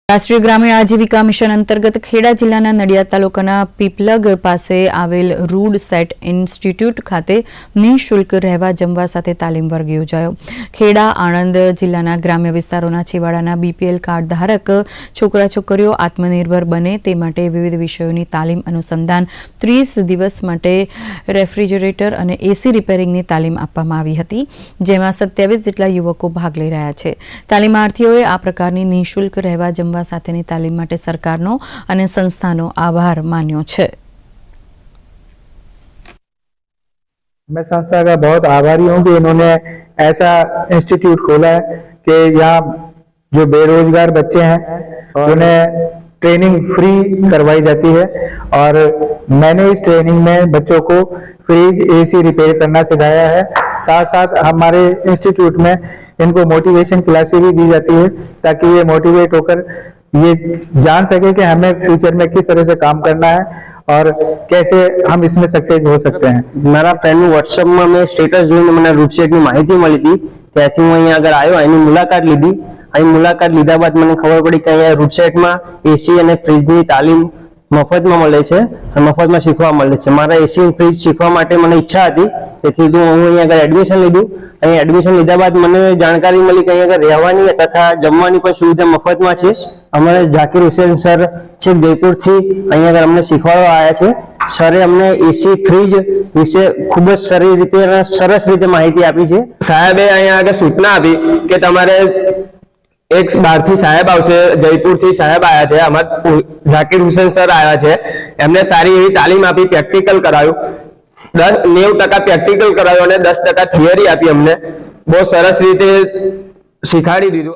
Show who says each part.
Speaker 1: રાષ્ટ્રીય ગ્રામીણ આજીવિકા મિશન અંતર્ગત ખેડા જિલ્લાના નડિયાદ તાલુકાના પીપલગ પાસે આવેલ રૂડ સેટ ઇન્સ્ટિટ્યૂટ ખાતે નિઃશુલ્ક રહેવા જમવા સાથે તાલીમ વર્ગ યોજાયો। ખેડા આણંદ જિલ્લાના ગ્રામ્ય વિસ્તારોના છેવાડાના બીપીએલ કાર્ડ ધારક છોકરા છોકરીઓ આત્મનિર્ભર બને તે માટે વિવિધ વિષયોની તાલીમ અનુસંધાન 30 દિવસ માટે રેફ્રિજરેટર અને એસી રિપેરિંગની તાલીમ આપવામાં આવી હતી, જેમાં 27 જેટલા યુવકો ભાગ લઈ રહ્યા છે। તાલીમાર્થીઓએ આ પ્રકારની નિઃશુલ્ક રહેવા જમવા साथेनी तालीम माटे सरकारनो अने संस्थानो आभार मान्यो छे।
Speaker 2: मैं संस्था का बहुत आभारी हूँ कि इन्होंने ऐसा इंस्टीट्यूट खोला है कि यहाँ जो बेरोजगार बच्चे हैं उन्हें ट्रेनिंग फ्री करवाई जाती है और मैंने इस ट्रेनिंग में बच्चों को फ्रिज एसी रिपेयर करना सिखाया है। साथ साथ हमारे इंस्टीट्यूट में इनको मोटिवेशन क्लासेस भी दी जाती है ताकि ये मोटिवेट होकर ये जान सके कि हमें फ्यूचर में किस तरह से काम करना है और कैसे हम इसमें सक्सेस हो सकते हैं।
Speaker 3: मारा फ्रेंड व्हाट्सएप में मैं स्टेटस जो मैंने रूटसेट की माहिती मिली थी त्याथी हूँ अहीं आगळ आव्यो, एनी मुलाकात लीधी। अहीं मुलाकात लीधा बाद मैंने खबर पड़ी कि अहीं रूटसेट में एसी और फ्रिज की तालीम मफत में मळे छे, मफत में शीखवा मळे छे। मारा एसी और फ्रिज शीखवा माटे मने इच्छा हती, तेथी हूँ अहीं आगळ एडमिशन लीधुं। अहीं एडमिशन लीधा बाद मने जानकारी मळी कि अहीं आगळ रहेवानी तथा जमवानी पण सुविधा मफत में छे। अमरे जाकिर हुसैन सर छेक जयपुर थी अहीं आगळ अमने शीखवाडवा आव्या छे। सरे अमने एसी फ्रिज विषे खूब ज सारी रीते अने सरस रीते माहिती आपी छे।
Speaker 4: साहेबे अहीं आगळ सूचना आपी कि तमारे एक बार थी साहेब आवशे, जयपुर थी साहेब आया छे, अमर जाकिर हुसैन सर आया छे। एमने सारी एवी तालीम आपी, प्रेक्टिकल कराव्युं, 90% प्रेक्टिकल कराव्युं अने 10% थियरी आपी। अमने बहुत सरस रीते शीखाड़ी दीधुं।